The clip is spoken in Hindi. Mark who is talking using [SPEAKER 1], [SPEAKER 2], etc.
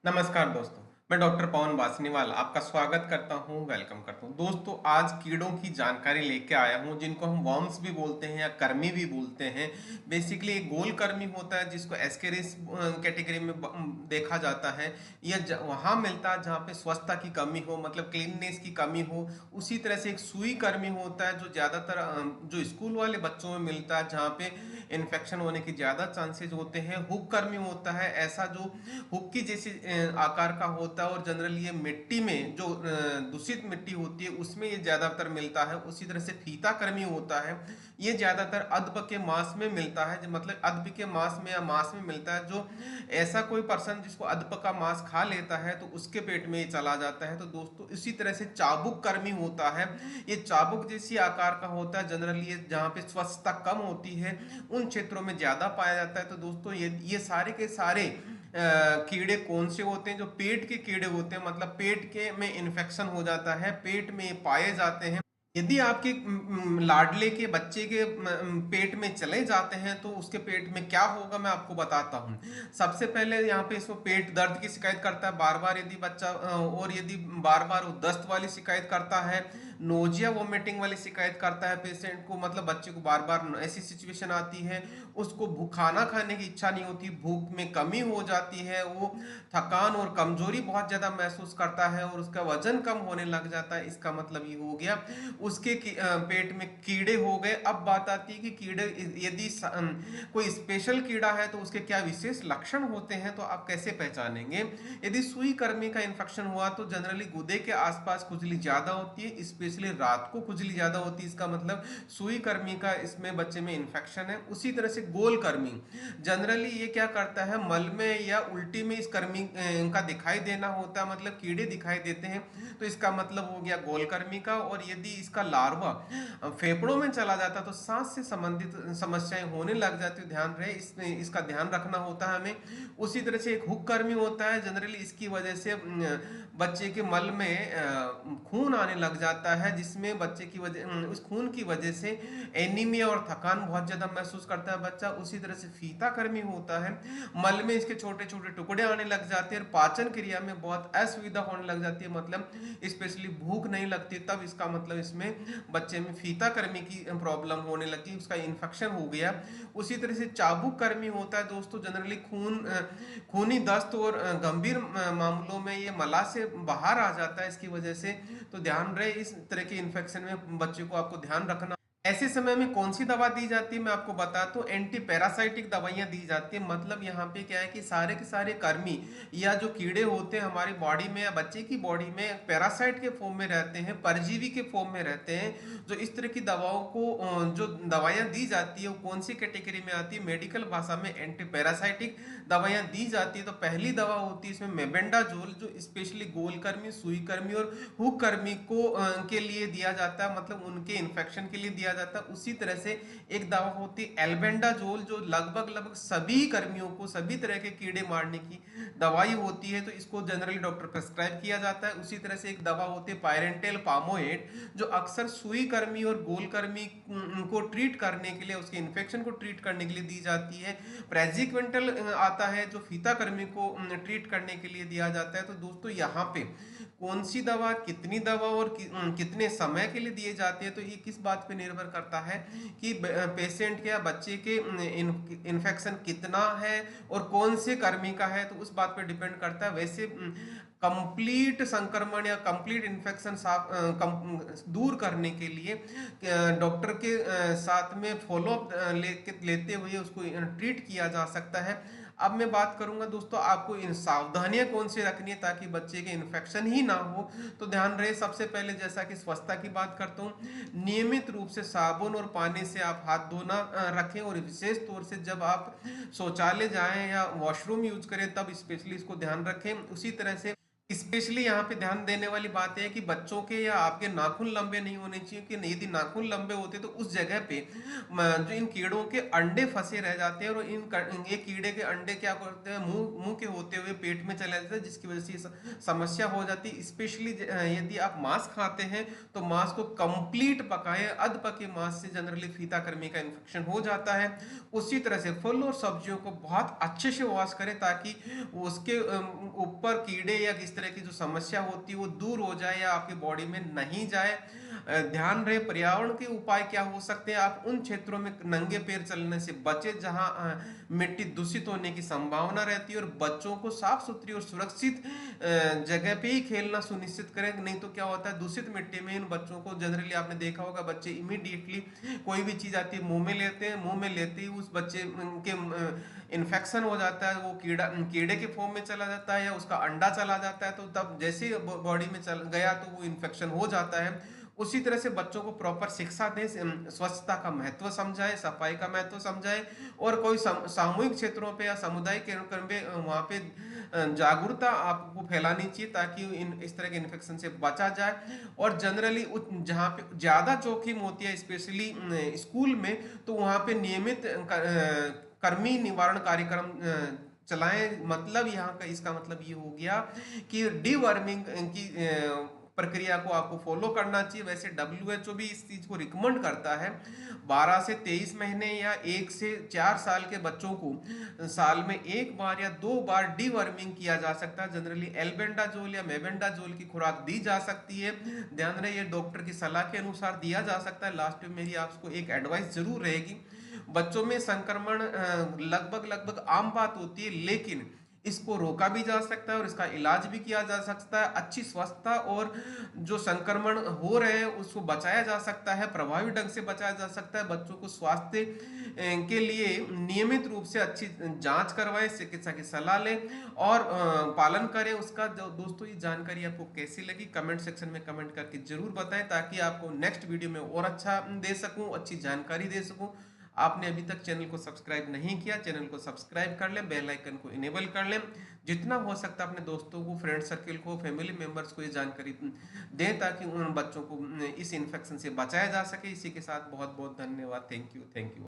[SPEAKER 1] नमस्कार दोस्तों, मैं डॉक्टर पवन बासनीवाल आपका स्वागत करता हूं, वेलकम करता हूं। दोस्तों, आज कीड़ों की जानकारी लेके आया हूं जिनको हम वर्म्स भी बोलते हैं या कर्मी भी बोलते हैं। बेसिकली एक गोल कर्मी होता है जिसको एस्केरिस कैटेगरी में देखा जाता है। यह वहां मिलता है जहां पे स्वच्छता की कमी हो, मतलब क्लीननेस की कमी हो। उसी तरह से एक सुई कर्मी होता है जो ज्यादातर जो स्कूल वाले बच्चों में मिलता है, जहाँ पे इन्फेक्शन होने के ज्यादा चांसेस होते हैं। हुक कर्मी होता है ऐसा जो हुक की जैसे आकार का होता है, और जनरली ये मिट्टी में जो दूषित मिट्टी होती है उसमें ये ज्यादातर मिलता है। उसी तरह से फीता कर्मी होता है, ये ज्यादातर अधप के मांस में मिलता है, मतलब अधप के मांस में या मांस में मिलता है। जो ऐसा कोई पर्सन जिसको अधप का मांस खा लेता है तो उसके पेट में ये चला जाता है। तो दोस्तों, इसी तरह से चाबुक कर्मी होता है, ये चाबुक जैसी आकार का होता है। जनरली ये जहाँ पे स्वच्छता कम होती है उन क्षेत्रों में ज्यादा पाया जाता है। तो दोस्तों, ये सारे के सारे कीड़े कौन से होते हैं? जो पेट के कीड़े होते हैं, मतलब पेट के में इन्फेक्शन हो जाता है, पेट में पाए जाते हैं। यदि आपके लाडले के बच्चे के पेट में चले जाते हैं तो उसके पेट में क्या होगा मैं आपको बताता हूँ। सबसे पहले यहाँ पे इसको पेट दर्द की शिकायत करता है बार बार यदि बच्चा, और यदि बार बार वो दस्त वाली शिकायत करता है, नोजिया वोमिटिंग वाली शिकायत करता है पेशेंट को, मतलब बच्चे को बार बार ऐसी सिचुएशन आती है, उसको खाना खाने की इच्छा नहीं होती, भूख में कमी हो जाती है, वो थकान और कमजोरी बहुत ज्यादा महसूस करता है, और उसका वजन कम होने लग जाता है। इसका मतलब ये हो गया उसके पेट में कीड़े हो गए। अब बात आती है कि कीड़े यदि कोई स्पेशल कीड़ा है तो उसके क्या विशेष लक्षण होते हैं, तो आप कैसे पहचानेंगे? यदि सुई कर्मी का इन्फेक्शन हुआ तो जनरली गुदे के आसपास खुजली ज्यादा होती है, स्पेशली रात को खुजली ज्यादा होती है। इसका मतलब सुई कर्मी का इसमें बच्चे में इन्फेक्शन है। उसी तरह से गोल कर्मी, जनरली ये क्या करता है, मल में या उल्टी में इस कर्मी का दिखाई देना होता है, मतलब कीड़े दिखाई देते हैं, तो इसका मतलब हो गया गोल कर्मी का। और यदि इसका लार्वा फेफड़ों में चला जाता तो सांस से संबंधित समस्याएं होने लग जाती है। ध्यान रहे, इसमें इसका ध्यान रखना होता है हमें। उसी तरह से एक हुक कर्मी होता है, जनरली इसकी वजह से बच्चे के मल में खून आने लग जाता है, जिसमें बच्चे की वजह उस खून की वजह से एनीमिया और थकान बहुत ज्यादा महसूस करता है बच्चा। उसी तरह से फीता कर्मी होता है, मल में इसके छोटे छोटे टुकड़े आने लग जाते हैं और पाचन क्रिया में बहुत असुविधा होने लग जाती है, मतलब स्पेशली भूख नहीं लगती, तब इसका मतलब इसमें बच्चे में फीता कर्मी की प्रॉब्लम होने लगी, उसका इन्फेक्शन हो गया। उसी तरह से चाबुक कर्मी होता है दोस्तों, जनरली खूनी दस्त और गंभीर मामलों में ये मला से बाहर आ जाता है इसकी वजह से। तो ध्यान रहे, इस तरह के इन्फेक्शन में बच्चे को आपको ध्यान रखना। ऐसे समय में कौन सी दवा दी जाती है मैं आपको बता, तो एंटी पैरासाइटिक दवाइयां दी जाती है। मतलब यहाँ पे क्या है कि सारे के सारे कर्मी या जो कीड़े होते हैं हमारी बॉडी में या बच्चे की बॉडी में पैरासाइट के फॉर्म में रहते हैं, परजीवी के फॉर्म में रहते हैं। जो इस तरह की दवाओं को जो दवाइयां दी जाती है वो कौन सी कैटेगरी में आती है? मेडिकल भाषा में एंटी पैरासाइटिक दवाइयां दी जाती है। तो पहली दवा होती है इसमें मेबेंडाजोल, जो स्पेशली गोल कर्मी, सुई कर्मी और हुक कर्मी को के लिए दिया जाता है, मतलब उनके इन्फेक्शन के लिए दिया जाता है। उसी तरह से एक दवा होती है एल्बेंडाजोल, जो लगभग लगभग सभी कर्मियों को, सभी तरह के कीड़े मारने की दवाई होती है, तो इसको जनरली डॉक्टर प्रेस्क्राइब किया जाता है। उसी तरह से एक दवा होती है पायरेंटेल पामोएट, जो अक्सर सुई कर्मी और गोल कर्मी को ट्रीट करने के लिए, उसके इन्फेक्शन को ट्रीट करने के लिए दी जाती है। प्रेजिक्वेंटल आता है जो फीता कर्मी को ट्रीट करने के लिए दिया जाता है। तो दोस्तों, यहाँ पे कौन सी दवा, कितनी दवा और कितने समय के लिए दिए जाते हैं, तो ये किस बात पे निर्भर करता है कि पेशेंट के या बच्चे के इन्फेक्शन कितना है और कौन से कर्मी का है, तो उस बात पे डिपेंड करता है। वैसे कंप्लीट संक्रमण या कंप्लीट इन्फेक्शन दूर करने के लिए डॉक्टर के साथ में फॉलोअप लेते हुए उसको ट्रीट किया जा सकता है। अब मैं बात करूंगा दोस्तों, आपको इन सावधानियां कौन सी रखनी है ताकि बच्चे के इन्फेक्शन ही ना हो। तो ध्यान रहे, सबसे पहले जैसा कि स्वच्छता की बात करता हूँ, नियमित रूप से साबुन और पानी से आप हाथ धोना रखें, और विशेष तौर से जब आप शौचालय जाएं या वॉशरूम यूज करें तब स्पेशली इसको ध्यान रखें। उसी तरह से स्पेशली यहाँ पे ध्यान देने वाली बात है कि बच्चों के या आपके नाखून लंबे नहीं होने चाहिए, कि यदि नाखून लंबे होते तो उस जगह पे जो इन कीड़ों के अंडे फंसे रह जाते हैं, और ये कीड़े के अंडे क्या करते हैं, मुंह मुंह के होते हुए पेट में चले जाते हैं, जिसकी वजह से ये समस्या हो जाती है। स्पेशली यदि आप मांस खाते हैं तो मांस को कंप्लीट पकाएं, अध पके मांस से जनरली फीता कृमि का इन्फेक्शन हो जाता है। उसी तरह से फल और सब्जियों को बहुत अच्छे से वॉश करें ताकि उसके ऊपर कीड़े या किस तरह की जो समस्या होती है वो दूर हो जाए या आपकी बॉडी में नहीं जाए। ध्यान रहे पर्यावरण के उपाय क्या हो सकते हैं, आप उन क्षेत्रों में नंगे पैर चलने से बचे जहां मिट्टी दूषित होने की संभावना रहती है, और बच्चों को साफ सुथरी और सुरक्षित जगह पे ही खेलना सुनिश्चित करें। नहीं तो क्या होता है, दूषित मिट्टी में इन बच्चों को जनरली आपने देखा होगा, बच्चे इमीडिएटली कोई भी चीज आती है मुंह में लेते हैं, मुंह में लेते ही उस बच्चे के इन्फेक्शन हो जाता है, वो कीड़े के फॉर्म में चला जाता है या उसका अंडा चला जाता है, तो तब जैसे बॉडी में चल गया तो वो इन्फेक्शन हो जाता है। उसी तरह से बच्चों को प्रॉपर शिक्षा दें, स्वच्छता का महत्व समझाएं, सफाई का महत्व समझाएं, और कोई सामूहिक क्षेत्रों पे या सामुदायिक केंद्र पे वहाँ पे जागरूकता आपको फैलानी चाहिए ताकि इस तरह के इन्फेक्शन से बचा जाए। और जनरली जहाँ पे ज़्यादा जोखिम होती है स्पेशली स्कूल में, तो वहाँ पे नियमित कर्मी निवारण कार्यक्रम चलाएं। मतलब यहाँ का इसका मतलब ये हो गया कि डीवर्मिंग की प्रक्रिया को आपको फॉलो करना चाहिए। वैसे WHO भी इस चीज को रिकमेंड करता है 12 से 23 महीने या 1 से 4 साल के बच्चों को साल में 1 बार या 2 बार डीवर्मिंग किया जा सकता है। जनरली एल्बेंडाजोल या मेबेंडाजोल की खुराक दी जा सकती है। ध्यान रहे ये डॉक्टर की सलाह के अनुसार दिया जा सकता है। लास्ट में मेरी आपको एक एडवाइस जरूर रहेगी, बच्चों में संक्रमण लगभग लगभग आम बात होती है, लेकिन इसको रोका भी जा सकता है और इसका इलाज भी किया जा सकता है। अच्छी स्वस्थता और जो संक्रमण हो रहे हैं उसको बचाया जा सकता है, प्रभावी ढंग से बचाया जा सकता है। बच्चों को स्वास्थ्य के लिए नियमित रूप से अच्छी जांच करवाएं, चिकित्सा की सलाह लें और पालन करें उसका। जो दोस्तों ये जानकारी आपको कैसी लगी कमेंट सेक्शन में कमेंट करके जरूर बताएं, ताकि आपको नेक्स्ट वीडियो में और अच्छा दे सकूं, अच्छी जानकारी दे सकूं। आपने अभी तक चैनल को सब्सक्राइब नहीं किया, चैनल को सब्सक्राइब कर लें, बेल आइकन को इनेबल कर लें। जितना हो सकता है अपने दोस्तों को, फ्रेंड सर्किल को, फैमिली मेंबर्स को ये जानकारी दें ताकि उन बच्चों को इस इन्फेक्शन से बचाया जा सके। इसी के साथ बहुत बहुत धन्यवाद। Thank you.